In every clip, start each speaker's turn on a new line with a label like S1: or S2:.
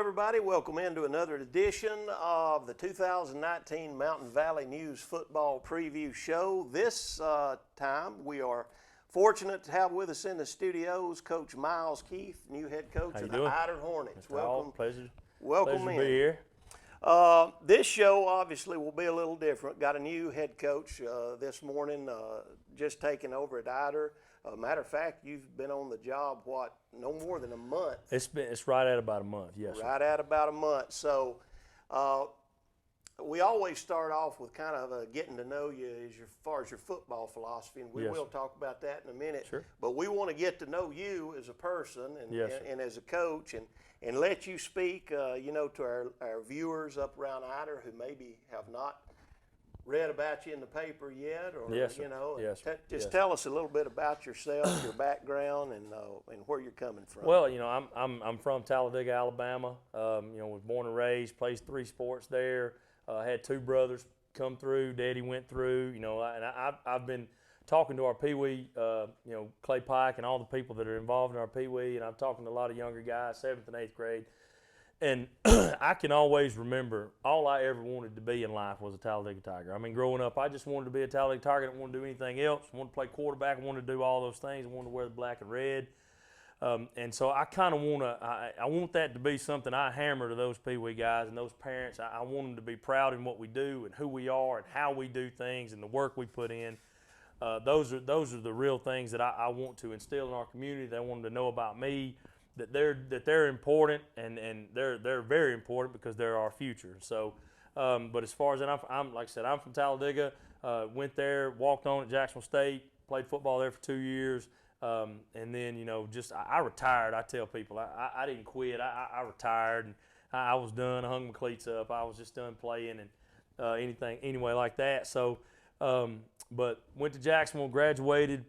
S1: everybody. Welcome into another edition of the 2019 Mountain Valley News Football Preview Show. This time we are fortunate to have with us in the studios Coach Miles Keefe, new head coach of the Ider Hornets.
S2: Welcome. Pleasure.
S1: Welcome
S2: Pleasure
S1: in.
S2: to be here.
S1: This show obviously will be a little different. Got a new head coach this morning, just taking over at Ider. Matter of fact, you've been on the job, no more than a month.
S2: It's right at about a month, yes.
S1: Right at about a month. So we always start off with kind of getting to know you as far as your football philosophy, and we will talk about that in a minute.
S2: Sure.
S1: But we want to get to know you as a person and, and as a coach, and let you speak, to our viewers up around Ider who maybe have not read about you in the paper yet, or just tell us a little bit about yourself, your background, and where you're coming from.
S2: Well, I'm from Talladega, Alabama. Was born and raised, plays 3 sports there. Had 2 brothers come through. Daddy went through. And I've been talking to our Pee Wee, Clay Pike, and all the people that are involved in our Pee Wee, and I'm talking to a lot of younger guys, 7th and 8th grade. And I can always remember all I ever wanted to be in life was a Talladega Tiger. I mean, growing up, I just wanted to be a Talladega Tiger. I didn't want to do anything else. I wanted to play quarterback. I wanted to do all those things. I wanted to wear the black and red. And so I kind of I want that to be something I hammer to those Pee Wee guys and those parents. I want them to be proud in what we do and who we are and how we do things and the work we put in. Those are the real things that I want to instill in our community. They want them to know about me. That they're important and they're very important because they're our future. So, but as far as that, I'm like I said, I'm from Talladega. Went there, walked on at Jacksonville State, played football there for 2 years, and then I retired. I tell people I didn't quit. I retired and I was done. I hung my cleats up. I was just done playing and anything anyway like that. So, but went to Jacksonville, graduated.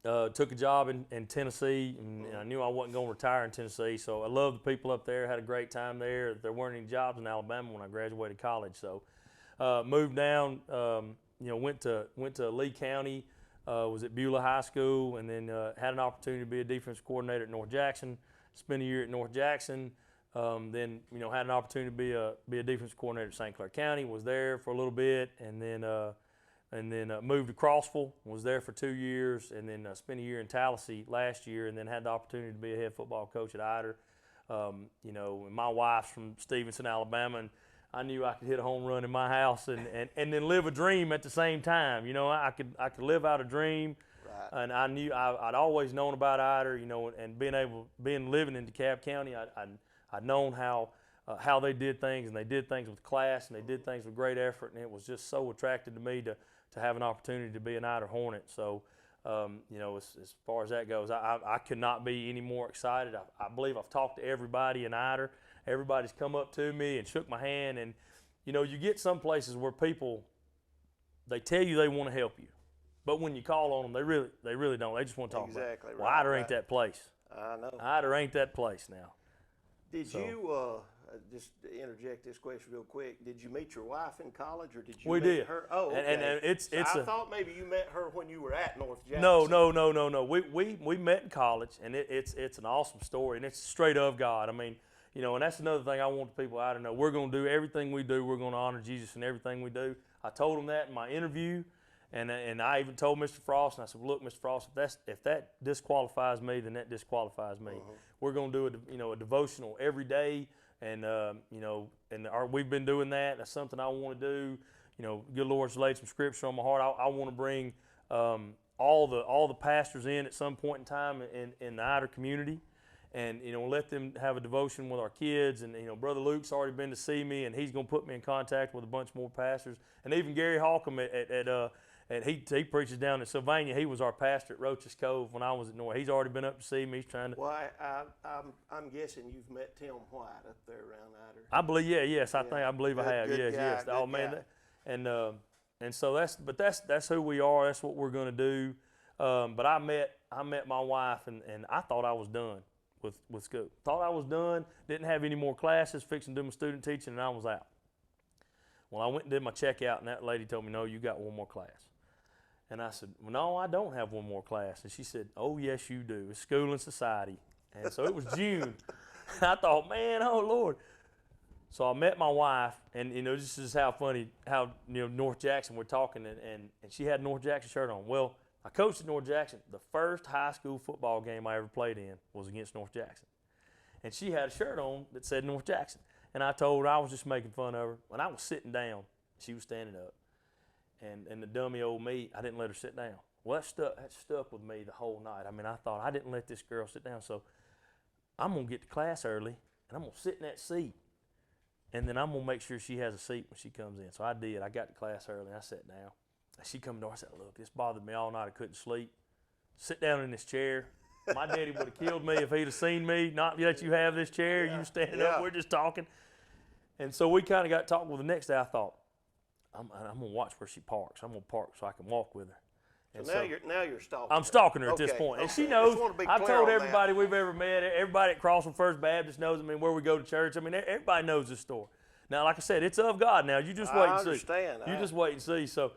S2: Took a job in Tennessee, and I knew I wasn't going to retire in Tennessee, so I loved the people up there, had a great time there. There weren't any jobs in Alabama when I graduated college, so moved down, went to Lee County, was at Beulah High School, and then had an opportunity to be a defensive coordinator at North Jackson, spent a year at North Jackson, then had an opportunity to be a defensive coordinator at St. Clair County, was there for a little bit, and then moved to Crossville, was there for 2 years, and then spent a year in Tallahassee last year, and then had the opportunity to be a head football coach at Ider. And my wife's from Stevenson, Alabama, and I knew I could hit a home run in my house and then live a dream at the same time. I could live out a dream, right. And I knew I'd always known about Ider, and living in DeKalb County, I'd known how they did things, and they did things with class, and they did things with great effort, and it was just so attractive to me to have an opportunity to be an Ider Hornet. So, as far as that goes, I could not be any more excited. I believe I've talked to everybody in Ider. Everybody's come up to me and shook my hand. And, you get some places where people, they tell you they want to help you. But when you call on them, they really don't. They just want to talk about it.
S1: Exactly.
S2: Well, Ider ain't that place.
S1: I know.
S2: Ider ain't that place now.
S1: Did you just interject this question real quick? Did you meet your wife in college, or did you meet her? Oh, okay.
S2: And it's
S1: I thought maybe you met her when you were at North Jackson.
S2: No. We met in college, and it's an awesome story, and it's straight of God. I mean, and that's another thing I want the people out to know. We're going to do everything we do. We're going to honor Jesus in everything we do. I told them that in my interview, and I even told Mr. Frost, and I said, look, Mr. Frost, if that disqualifies me, then that disqualifies me. We're going to do a devotional every day. And we've been doing that. That's something I want to do. Good Lord's laid some scripture on my heart. I want to bring all the pastors in at some point in time in the Ider community, and let them have a devotion with our kids. And Brother Luke's already been to see me, and he's going to put me in contact with a bunch more pastors. And even Gary Holcomb he preaches down in Sylvania. He was our pastor at Roach's Cove when I was at North. He's already been up to see me. He's trying to.
S1: Well, I'm guessing you've met Tim White up there around Ider.
S2: I believe, I believe I have. Yes. Oh man, and so that's who we are. That's what we're going to do. But I met my wife, and I thought I was done with school. Thought I was done. Didn't have any more classes. Fixing to do my student teaching, and I was out. Well, I went and did my checkout, and that lady told me, no, you got one more class. And I said, well, no, I don't have one more class. And she said, oh, yes, you do. It's school and society. And so it was June. I thought, man, oh Lord. So I met my wife, and this is how funny, how North Jackson, we're talking, and she had a North Jackson shirt on. Well, I coached at North Jackson. The first high school football game I ever played in was against North Jackson. And she had a shirt on that said North Jackson. And I told her I was just making fun of her. When I was sitting down, she was standing up. And the dummy old me, I didn't let her sit down. Well, that stuck with me the whole night. I mean, I thought, I didn't let this girl sit down. So I'm going to get to class early, and I'm going to sit in that seat. And then I'm going to make sure she has a seat when she comes in. So I did. I got to class early, and I sat down. She come door. I said, look, this bothered me all night. I couldn't sleep. Sit down in this chair. My daddy would have killed me if he'd have seen me. Not that you have this chair. You standing up. We're just talking. And so we kind of got talking. Well, the next day I thought, I'm going to watch where she parks. I'm going to park so I can walk with her. And
S1: so now you're stalking her.
S2: I'm stalking her at this point. And she knows. I've told everybody we've ever met, everybody at Crossland First Baptist knows, I mean, where we go to church. I mean, everybody knows this story. Now, like I said, it's of God now. You just wait and see.
S1: I understand.
S2: You just wait and see. So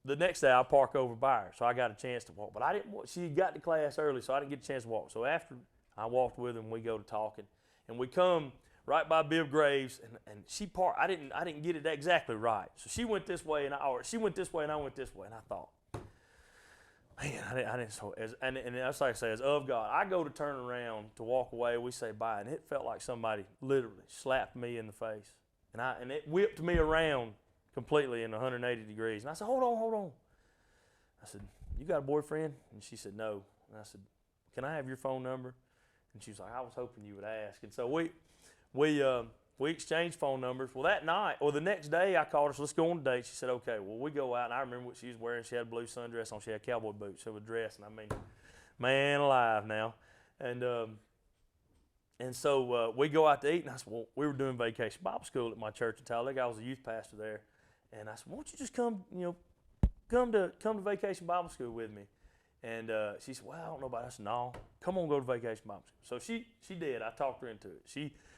S2: the next day I park over by her, so I got a chance to walk. But I didn't. She got to class early, so I didn't get a chance to walk. So after I walked with her, and we go to talking, and we come right by Bibb Graves, and she parked. I didn't get it exactly right. So she went this way, she went this way, and I went this way, and I thought, man, I didn't. So and that's like I say, it's of God. I go to turn around to walk away. We say bye, and it felt like somebody literally slapped me in the face, and it whipped me around completely in 180 degrees. And I said, hold on. I said, you got a boyfriend? And she said, no. And I said, can I have your phone number? And she was like, I was hoping you would ask. And so we exchanged phone numbers. Well, that night, or the next day, I called her, so let's go on a date. She said, okay. Well, we go out, and I remember what she was wearing. She had a blue sundress on. She had cowboy boots. It was a dress, and I mean, man alive now. And so we go out to eat, and I said, well, we were doing vacation Bible school at my church in Talladega. I was a youth pastor there. And I said, why don't you just come to vacation Bible school with me? And she said, well, I don't know about that. I said, no, come on, go to vacation Bible school. So she did. I talked her into it.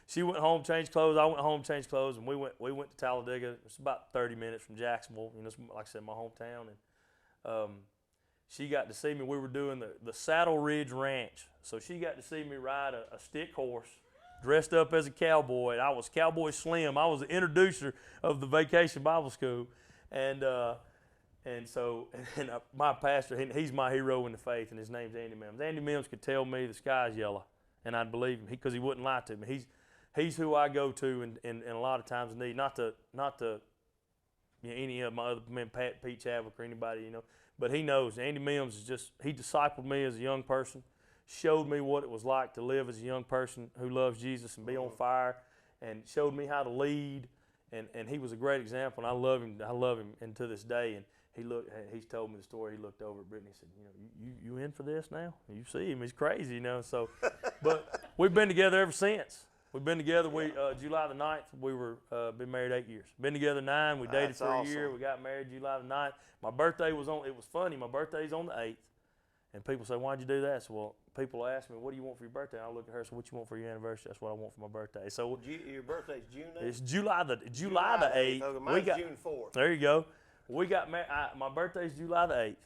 S2: She went home, changed clothes. I went home, changed clothes, and we went to Talladega. It's about 30 minutes from Jacksonville. It's, like I said, my hometown. And she got to see me. We were doing the Saddle Ridge Ranch. So she got to see me ride a stick horse, dressed up as a cowboy. I was Cowboy Slim. I was the introducer of the Vacation Bible School. And so my pastor, he's my hero in the faith, and his name's Andy Mims. Andy Mims could tell me the sky's yellow, and I'd believe him because he wouldn't lie to me. He's who I go to in a lot of times of need, not to any of my other men, Pat, Pete Chadwick, or anybody, but he knows. Andy Mims he discipled me as a young person, showed me what it was like to live as a young person who loves Jesus and be on fire, and showed me how to lead, and he was a great example, and I love him and to this day. And he's told me the story. He looked over at Brittany and said, you in for this now? You see him, he's crazy, so, but we've been together ever since. We've been together, July the 9th, we were, been married 8 years. Been together 9, we dated for a year, we got married July the 9th. My birthday it was funny, my birthday's on the 8th. And people say, why'd you do that? So, well, people ask me, what do you want for your birthday? And I look at her and say, what you want for your anniversary? That's what I want for my birthday. So
S1: your birthday's June 8th?
S2: It's July the 8th.
S1: Okay, mine's June 4th.
S2: There you go. We got married. My birthday's July the 8th.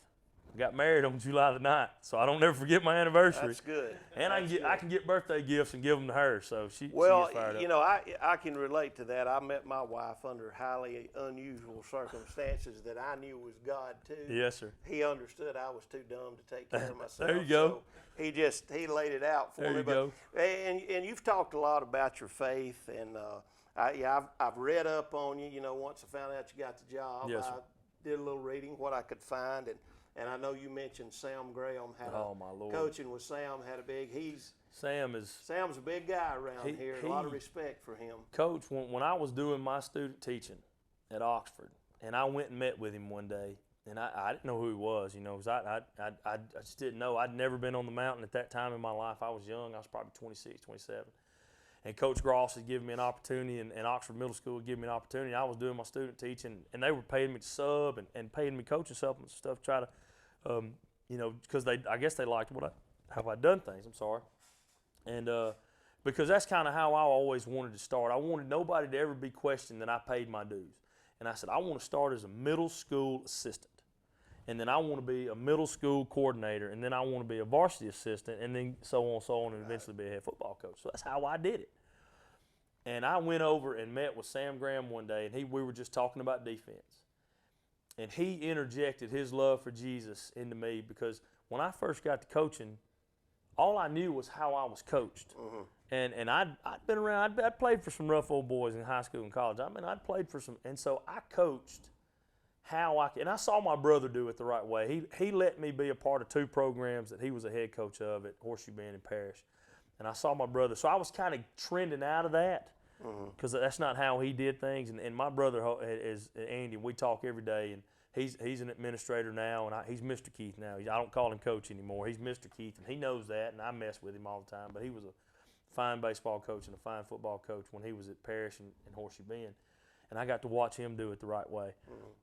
S2: Got married on July the 9th, so I don't never forget my anniversary.
S1: That's good.
S2: And I can get birthday gifts and give them to her, so she gets fired
S1: up. I can relate to that. I met my wife under highly unusual circumstances that I knew was God too.
S2: Yes, sir.
S1: He understood I was too dumb to take care of myself.
S2: There you go.
S1: So he laid it out for me.
S2: There you go.
S1: And you've talked a lot about your faith, and I've read up on you. Once I found out you got the job,
S2: yes, sir.
S1: I did a little reading what I could find, and I know you mentioned Sam Graham had
S2: my Lord.
S1: Coaching with Sam had a big. Sam's a big guy around here. A lot of respect for him.
S2: Coach, when I was doing my student teaching at Oxford, and I went and met with him one day, and I didn't know who he was, because I just didn't know. I'd never been on the mountain at that time in my life. I was young. I was probably 26, 27. And Coach Gross had given me an opportunity, and Oxford Middle School had given me an opportunity. I was doing my student teaching, and they were paying me to sub and paying me coaching supplements and stuff, try to, because I guess they liked how I'd done things. I'm sorry. And because that's kind of how I always wanted to start. I wanted nobody to ever be questioned that I paid my dues. And I said, I want to start as a middle school assistant. and then I want to be a middle school coordinator, and then I want to be a varsity assistant, and then so on, and eventually be a head football coach. So that's how I did it. And I went over and met with Sam Graham one day, and we were just talking about defense. And he interjected his love for Jesus into me, because when I first got to coaching, all I knew was how I was coached. And I'd been around, I'd played for some rough old boys in high school and college. I mean, I'd played for some, and so I coached how I could, and I saw my brother do it the right way. He let me be a part of 2 programs that he was a head coach of at Horseshoe Bend and Parish. And I saw my brother, so I was kind of trending out of that, because that's not how he did things. And my brother is Andy, we talk every day, and he's an administrator now, and he's Mr. Keith now. I don't call him coach anymore. He's Mr. Keith, and he knows that, and I mess with him all the time. But he was a fine baseball coach and a fine football coach when he was at Parish and Horseshoe Bend, and I got to watch him do it the right way.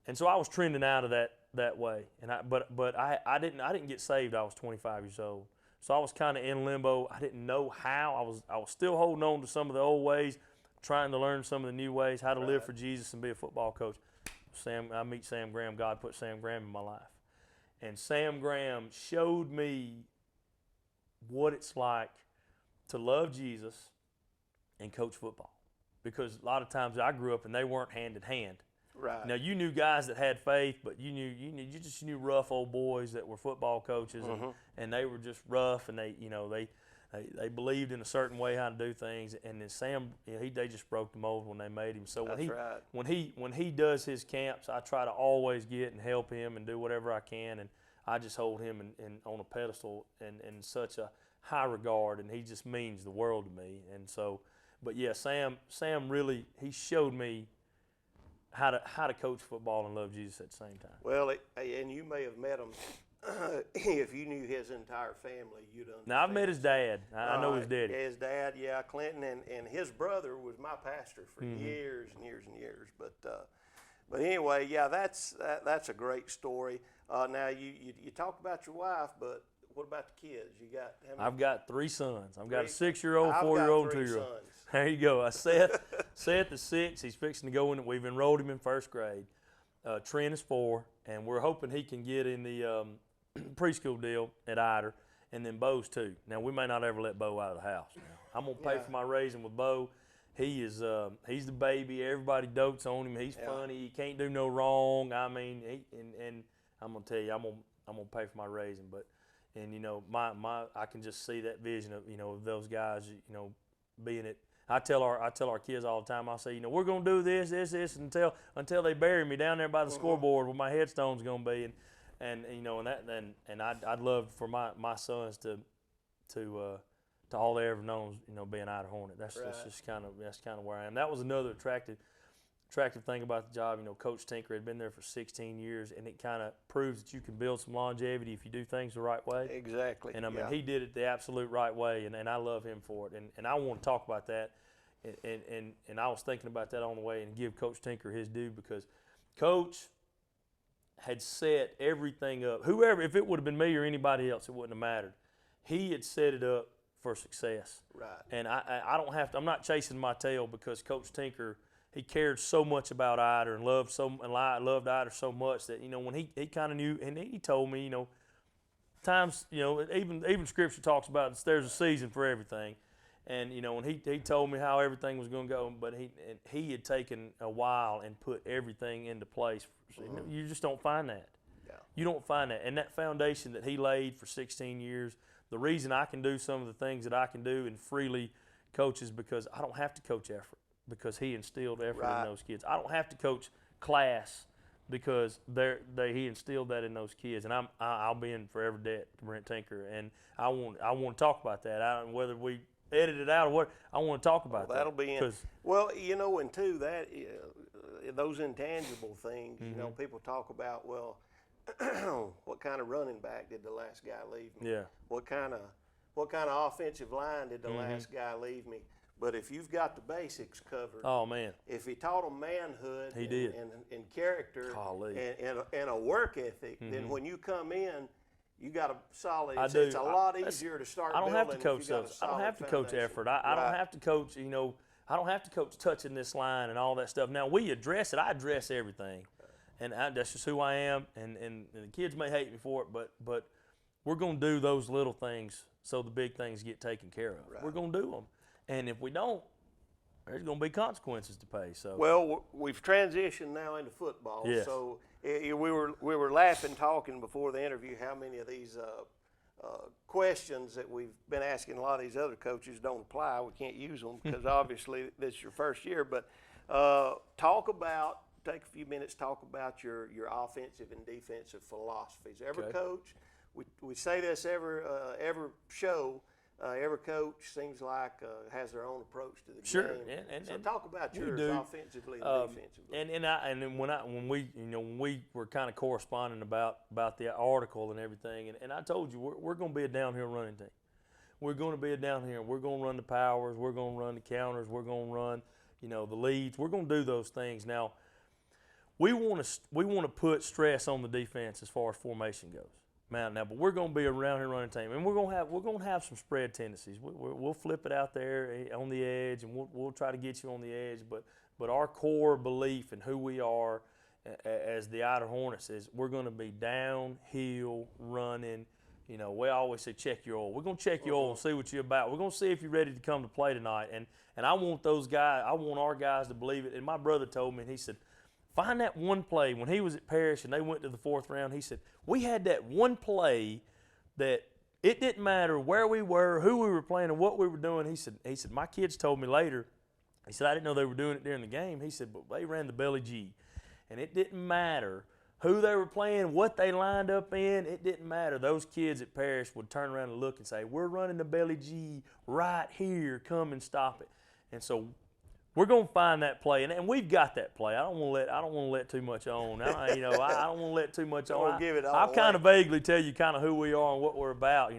S2: And so I was trending out of that way. And but I didn't get saved. I was 25 years old, so I was kind of in limbo. I didn't know how. I was still holding on to some of the old ways, trying to learn some of the new ways, how to live for Jesus and be a football coach. I meet Sam Graham. God put Sam Graham in my life, and Sam Graham showed me what it's like to love Jesus and coach football, because a lot of times I grew up and they weren't hand in hand.
S1: Right.
S2: Now you knew guys that had faith, but you just knew rough old boys that were football coaches, and they were just rough, and they believed in a certain way how to do things. And then Sam, they just broke the mold when they made him. So when he does his camps, I try to always get and help him and do whatever I can, and I just hold him on a pedestal and in such a high regard, and he just means the world to me. And so, but yeah, Sam really, he showed me how to coach football and love Jesus at the same time.
S1: Well, and you may have met him if you knew his entire family. You'd understand.
S2: Now I've met his dad. I know his daddy.
S1: His dad, yeah, Clinton, and his brother was my pastor for years and years and years. But anyway, yeah, that's a great story. Now you talked about your wife, but what about the kids? You got how many?
S2: I've got 3 sons. I've got a 6-year-old, 4-year-old, 2-year-old. There you go. Seth is 6. He's fixing to go in. We've enrolled him in 1st grade. Trent is 4, and we're hoping he can get in the preschool deal at Ider, and then Bo's 2. Now we may not ever let Bo out of the house. I'm gonna pay for my raising with Bo. He is he's the baby. Everybody dotes on him. He's funny. He can't do no wrong. I mean, and I'm gonna tell you, I'm gonna pay for my raising, but. And I can just see that vision of of those guys being it. I tell our kids all the time. I say we're gonna do this until they bury me down there by the scoreboard where my headstone's gonna be, and I'd love for my sons to all they ever known is being Ider Hornet. That's just kind of where I am. That was another attractive thing about the job. Coach Tinker had been there for 16 years, and it kind of proves that you can build some longevity if you do things the right way.
S1: Exactly.
S2: And I mean, he did it the absolute right way, and I love him for it. And I want to talk about that. And I was thinking about that on the way and give Coach Tinker his due, because Coach had set everything up. Whoever, if it would have been me or anybody else, it wouldn't have mattered. He had set it up for success. Right. And I don't have to. I'm not chasing my tail, because Coach Tinker, he cared so much about Ider and loved Ider so much that when he kind of knew, and he told me times even Scripture talks about there's a season for everything, and when he told me how everything was going to go, but he had taken a while and put everything into place. You just don't find that. Yeah. You don't find that, and that foundation that he laid for 16 years. The reason I can do some of the things that I can do and freely coach is because I don't have to coach effort, because he instilled effort in those kids. I don't have to coach class, because he instilled that in those kids. And I'll be in forever debt to Brent Tinker. And I want to talk about that. Whether we edit it out or what, I want to talk about that.
S1: That'll be in. Well, and too, that those intangible things, people talk about, well, what kind of running back did the last guy leave me? Yeah. What kind of offensive line did the last guy leave me? But if you've got the basics covered, oh man! If he taught them manhood, he did, and character, and a work ethic, then when you come in, you got a solid. It's a lot easier to start.
S2: I don't have to coach those. I don't have to coach effort. I don't have to coach. I don't have to coach touching this line and all that stuff. Now we address it. I address everything, and that's just who I am. And the kids may hate me for it, but we're going to do those little things so the big things get taken care of.
S1: Right.
S2: We're going to do them, and if we don't, there's going to be consequences to pay. So
S1: well, we've transitioned now into football.
S2: Yes.
S1: So we were laughing talking before the interview how many of these questions that we've been asking a lot of these other coaches don't apply. We can't use them because obviously this is your first year. But take a few minutes, talk about your offensive and defensive philosophies. Every coach, we say this every show. Every coach seems like has their own approach to the game. So talk about yours offensively and defensively.
S2: And when we were kind of corresponding about the article and everything, and I told you we're going to be a downhill running team. We're going to be a downhill. We're going to run the powers. We're going to run the counters. We're going to run, the leads. We're going to do those things. Now, we want to put stress on the defense as far as formation goes. But we're going to be a round here running team, and we're going to have some spread tendencies. We'll flip it out there on the edge, and we'll try to get you on the edge. But our core belief in who we are as the Idaho Hornets is we're going to be downhill running. We always say check your oil. We're going to check your oil and see what you're about. We're going to see if you're ready to come to play tonight. And I want those guys. I want our guys to believe it. And my brother told me, and he said, find that one play. When he was at Parrish and they went to the fourth round, he said, we had that one play that it didn't matter where we were, who we were playing, and what we were doing. He said, my kids told me later, he said, I didn't know they were doing it during the game. He said, but they ran the belly G. And it didn't matter who they were playing, what they lined up in. It didn't matter. Those kids at Parrish would turn around and look and say, we're running the belly G right here. Come and stop it. And so we're going to find that play, and we've got that play. I don't want to let too much on. I don't want to let too much on. I'll kind of vaguely tell you kind of who we are and what we're about.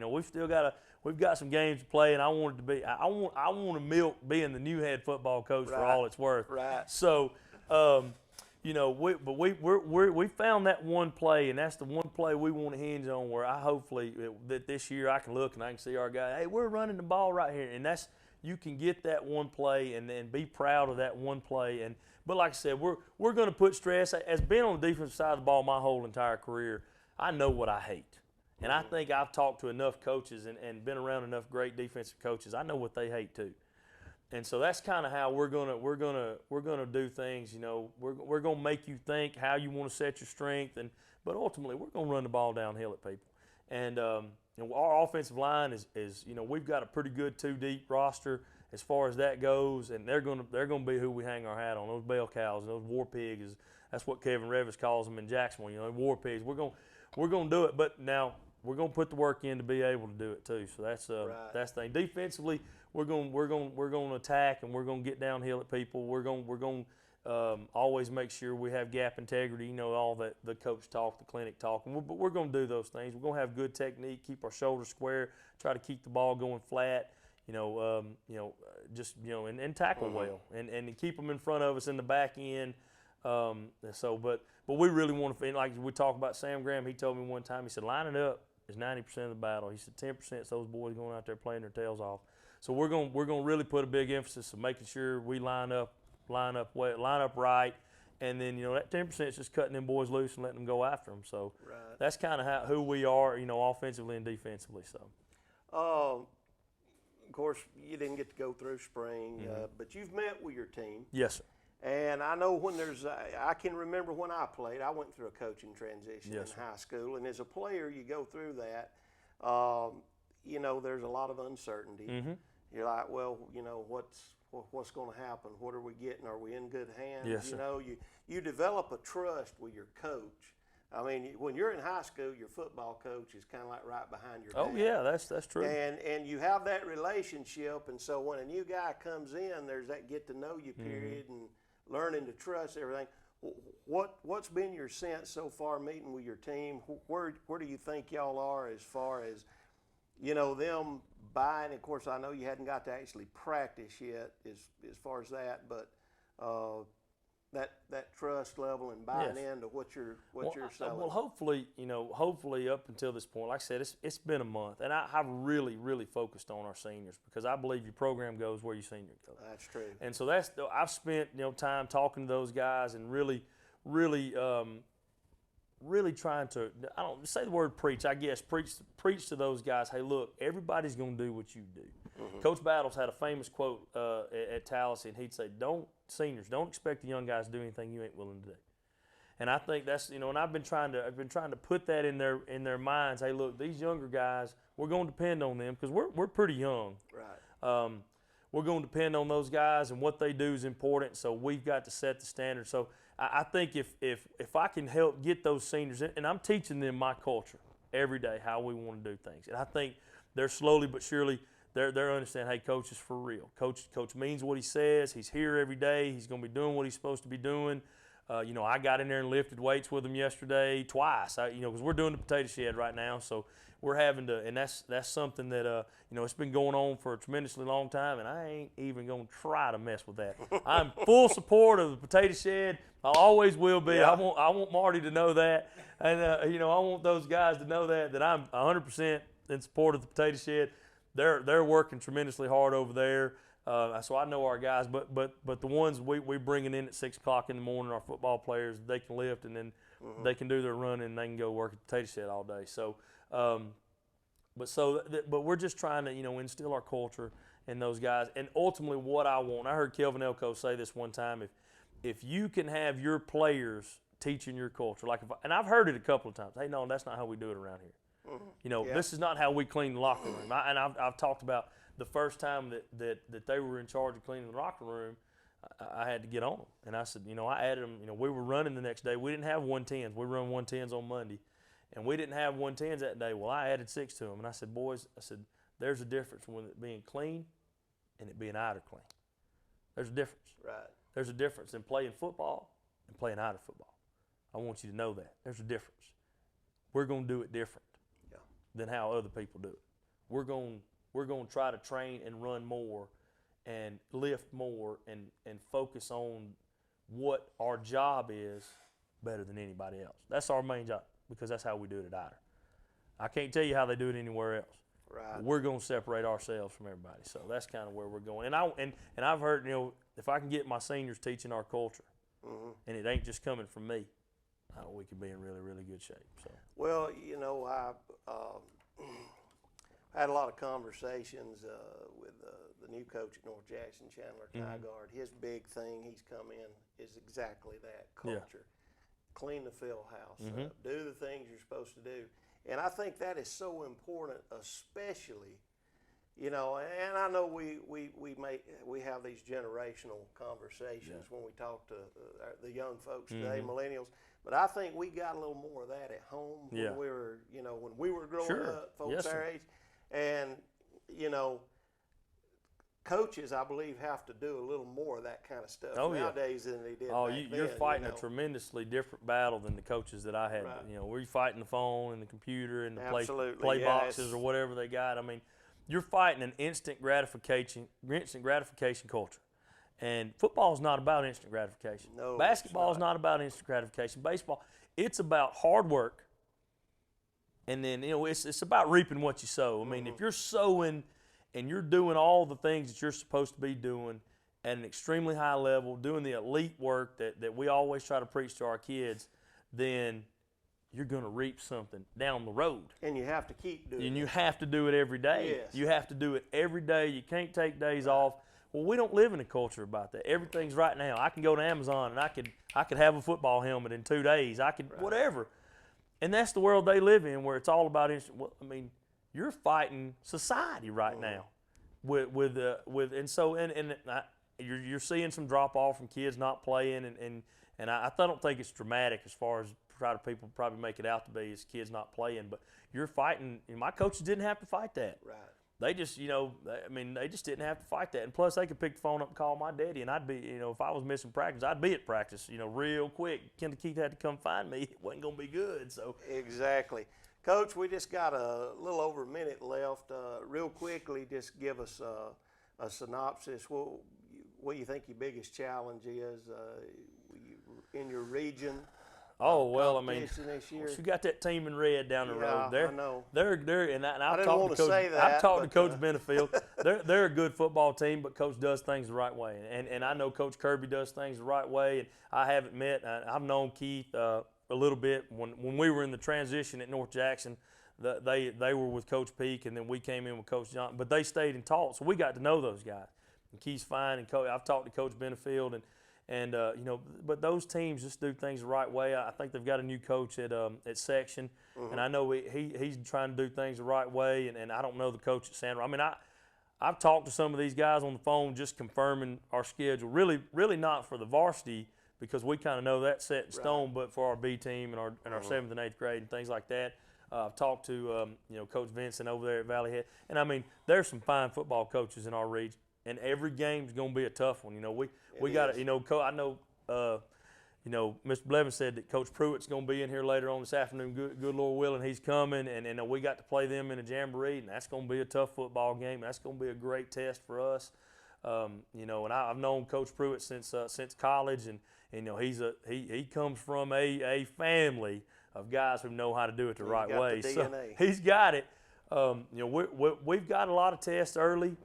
S2: We've got some games to play, and I want it to be. I want to milk being the new head football coach for all it's worth.
S1: Right.
S2: So, we found that one play, and that's the one play we want to hinge on. Where that this year I can look and I can see our guy. Hey, we're running the ball right here, and that's. You can get that one play and then be proud of that one play. But like I said, we're going to put stress. As being on the defensive side of the ball my whole entire career, I know what I hate. And I think I've talked to enough coaches and been around enough great defensive coaches. I know what they hate too. And so that's kind of how we're gonna do things. We're gonna make you think how you want to set your strength, but ultimately we're gonna run the ball downhill at people. And our offensive line is we've got a pretty good 2-deep roster as far as that goes, and they're gonna be who we hang our hat on. Those bell cows and those war pigs. That's what Kevin Revis calls them in Jacksonville. War pigs. We're gonna do it, but now we're gonna put the work in to be able to do it too. So that's the thing. Defensively, we're gonna attack and we're gonna get downhill at people. We're gonna always make sure we have gap integrity, all that the coach talk, the clinic talk. But we're going to do those things. We're going to have good technique, keep our shoulders square, try to keep the ball going flat, and tackle well, and keep them in front of us in the back end. But we really want to, like we talk about Sam Graham. He told me one time, he said, line it up is 90% of the battle. He said 10% is those boys going out there playing their tails off. So we're going to really put a big emphasis on making sure we line up right, and then that 10% is just cutting them boys loose and letting them go after them. So that's kind of who we are, offensively and defensively. So,
S1: of course, you didn't get to go through spring, but you've met with your team.
S2: Yes, sir.
S1: And I know when I can remember when I played. I went through a coaching transition in high school, and as a player, you go through that. There's a lot of uncertainty.
S2: Mm-hmm.
S1: You're like, well, what's going to happen? What are we getting? Are we in good hands?
S2: Yes, sir.
S1: You develop a trust with your coach. I mean, when you're in high school, your football coach is kind of like right behind your back.
S2: Oh yeah, that's true.
S1: And you have that relationship, and so when a new guy comes in, there's that get to know you period and learning to trust everything. What's been your sense so far meeting with your team? Where do you think y'all are as far as them buying? Of course, I know you hadn't got to actually practice yet as far as that, but that trust level and buying into what you're selling.
S2: Well, hopefully up until this point, like I said, it's been a month, and I've really, really focused on our seniors because I believe your program goes where your senior goes.
S1: That's true.
S2: And so I've spent time talking to those guys and really really trying to, I don't say the word preach, I guess, preach to those guys, hey, look, everybody's going to do what you do. Mm-hmm. Coach Battles had a famous quote at Tallahassee, and he'd say, seniors, don't expect the young guys to do anything you ain't willing to do. And I think that's, and I've been trying to put that in their minds. Hey, look, these younger guys, we're going to depend on them because we're pretty young.
S1: Right.
S2: We're going to depend on those guys, and what they do is important. So we've got to set the standard. So I think if I can help get those seniors, and I'm teaching them my culture every day, how we want to do things, and I think they're slowly but surely they're understanding. Hey, coach is for real. Coach means what he says. He's here every day. He's going to be doing what he's supposed to be doing. I got in there and lifted weights with him yesterday twice. Because we're doing the potato shed right now, so we're having to, and that's something that it's been going on for a tremendously long time, and I ain't even gonna try to mess with that. I'm full support of the potato shed. I always will be.
S1: Yeah.
S2: I want Marty to know that, and I want those guys to know that I'm 100% in support of the potato shed. They're working tremendously hard over there. So I know our guys, but the ones we bringing in at 6 o'clock in the morning, our football players, they can lift and then they can do their running and they can go work at the potato shed all day. So, but we're just trying to instill our culture in those guys. And ultimately, what I want, I heard Kelvin Elko say this one time: if you can have your players teaching your culture, and I've heard it a couple of times. Hey, no, that's not how we do it around here.
S1: Yeah.
S2: This is not how we clean the locker room. I've talked about the first time that they were in charge of cleaning the locker room, I had to get on them. And I said, I added them. We were running the next day. We didn't have 110s. We run 110s on Monday. And we didn't have 110s that day. Well, I added 6 to them. And I said, boys, there's a difference with it being clean and it being out of clean. There's a difference.
S1: Right.
S2: There's a difference in playing football and playing out of football. I want you to know that. There's a difference. We're going to do it different than how other people do it. We're going to try to train and run more and lift more and focus on what our job is better than anybody else. That's our main job because that's how we do it at Ider. I can't tell you how they do it anywhere else.
S1: Right.
S2: We're going to separate ourselves from everybody. So that's kind of where we're going. And I've heard, if I can get my seniors teaching our culture, and it ain't just coming from me, we could be in really, really good shape. So.
S1: Well, I had a lot of conversations with the new coach at North Jackson, Chandler Tygard. His big thing he's come in is exactly that, culture. Yeah. Clean the field house up. Do the things you're supposed to do. And I think that is so important, especially, and I know we have these generational conversations when we talk to the young folks today, millennials. But I think we got a little more of that at home when we were growing up, folks our age. And, coaches, I believe, have to do a little more of that kind of stuff nowadays than they did back then.
S2: You're fighting a tremendously different battle than the coaches that I had.
S1: Right.
S2: We're fighting the phone and the computer and the play boxes or whatever they got. I mean, you're fighting an instant gratification culture. And football is not about instant gratification.
S1: No,
S2: basketball is not about instant gratification. Baseball, it's about hard work. And then, it's about reaping what you sow. I mean, if you're sowing and you're doing all the things that you're supposed to be doing at an extremely high level, doing the elite work that we always try to preach to our kids, then you're going to reap something down the road.
S1: And you have to keep doing it.
S2: And you have to do it every day.
S1: Yes.
S2: You have to do it every day. You can't take days off. Well, we don't live in a culture about that. Everything's right now. I can go to Amazon and I could have a football helmet in 2 days. I could whatever. And that's the world they live in, where it's all about instant. Well, I mean, you're fighting society right now, you're seeing some drop off from kids not playing, and I don't think it's dramatic as far as people probably make it out to be as kids not playing, but you're fighting. My coaches didn't have to fight that.
S1: Right.
S2: They just, they just didn't have to fight that. And plus, they could pick the phone up and call my daddy, and I'd be, if I was missing practice, I'd be at practice, real quick. Keith had to come find me. It wasn't going to be good. So
S1: exactly. Coach, we just got a little over a minute left. Real quickly, just give us a synopsis. What do you think your biggest challenge is in your region?
S2: Oh well, I mean,
S1: this year.
S2: you got that team in red down the road.
S1: I know.
S2: They're and I've
S1: didn't
S2: talked
S1: want
S2: to
S1: to
S2: Coach.
S1: say that,
S2: I've talked to Coach
S1: but,
S2: Benefield. They're a good football team, but Coach does things the right way, and I know Coach Kirby does things the right way. And I haven't met. I've known Keith a little bit when we were in the transition at North Jackson. They were with Coach Peak, and then we came in with Coach Johnson. But they stayed and taught, so we got to know those guys. And Keith's fine, and I've talked to Coach Benefield, and you know, but those teams just do things the right way. I think they've got a new coach at Section, and I know he's trying to do things the right way. And I don't know the coach at Sandra. I mean, I've talked to some of these guys on the phone just confirming our schedule. Really not for the varsity because we kind of know that's set in stone, but for our B team and our 7th and 8th grade and things like that. I've talked to you know, Coach Vincent over there at Valley Head, and I mean, there's some fine football coaches in our region, and every game's going to be a tough one. You know, we got to, you know, I know you know, Mr. Blevins said that Coach Pruitt's going to be in here later on this afternoon. Good Lord willing, he's coming, and we got to play them in a jamboree, and that's going to be a tough football game. That's going to be a great test for us. You know, and I've known Coach Pruitt since college, and you know, he comes from a family of guys who know how to do it the right way. So he's got it. You know, we've got a lot of tests early,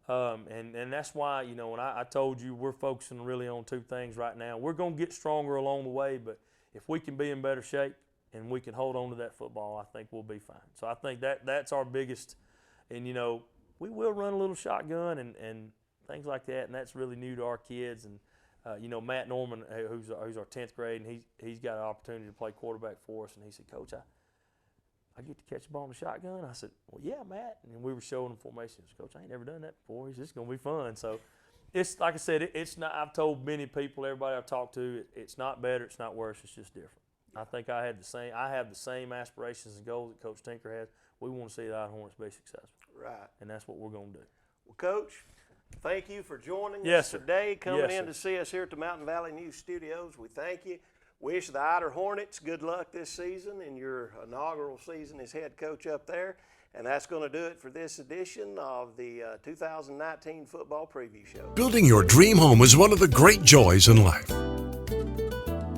S2: and that's why, you know, when I told you we're focusing really on two things right now. We're going to get stronger along the way, but if we can be in better shape and we can hold on to that football, I think we'll be fine. So I think that's our biggest. And, you know, we will run a little shotgun and things like that, and that's really new to our kids. And you know, Matt Norman, who's our 10th grade, and he's got an opportunity to play quarterback for us. And he said, Coach, I get to catch the ball in the shotgun. I said, well, yeah, Matt. And we were showing him formations. Coach, I ain't never done that before. He said, it's going to be fun. So it's like I said, it's not. I've told many people, everybody I've talked to, it's not better, it's not worse, it's just different. I think I have the same aspirations and goals that Coach Tinker has. We want to see the Hornets be successful.
S1: Right.
S2: And that's what we're going to do.
S1: Well, Coach, thank you for joining
S2: yes,
S1: us today, coming
S2: yes,
S1: in to see us here at the Mountain Valley News Studios. We thank you. Wish the Ider Hornets good luck this season in your inaugural season as head coach up there. And that's going to do it for this edition of the 2019 Football Preview Show.
S3: Building your dream home is one of the great joys in life.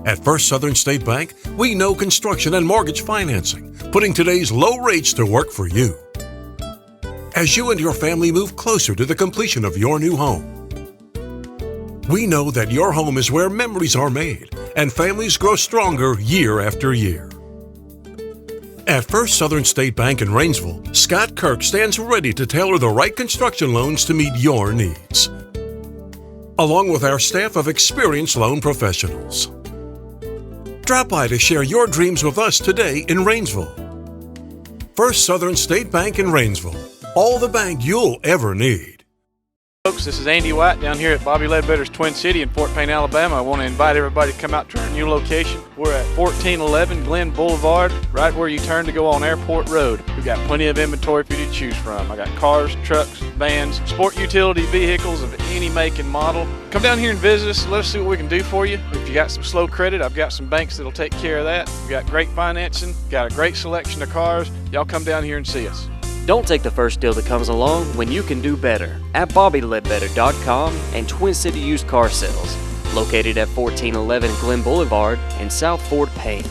S3: At First Southern State Bank, we know construction and mortgage financing, putting today's low rates to work for you. As you and your family move closer to the completion of your new home, we know that your home is where memories are made and families grow stronger year after year. At First Southern State Bank in Rainsville, Scott Kirk stands ready to tailor the right construction loans to meet your needs, along with our staff of experienced loan professionals. Drop by to share your dreams with us today in Rainsville. First Southern State Bank in Rainsville, all the bank you'll ever need.
S4: Folks, this is Andy White down here at Bobby Ledbetter's Twin City in Fort Payne, Alabama. I want to invite everybody to come out to our new location. We're at 1411 Glen Boulevard, right where you turn to go on Airport Road. We've got plenty of inventory for you to choose from. I got cars, trucks, vans, sport utility vehicles of any make and model. Come down here and visit us. Let us see what we can do for you. If you got some slow credit, I've got some banks that'll take care of that. We've got great financing, got a great selection of cars. Y'all come down here and see us.
S5: Don't take the first deal that comes along when you can do better at BobbyLedbetter.com and Twin City Used Car Sales, located at 1411 Glen Boulevard in South Fort Payne.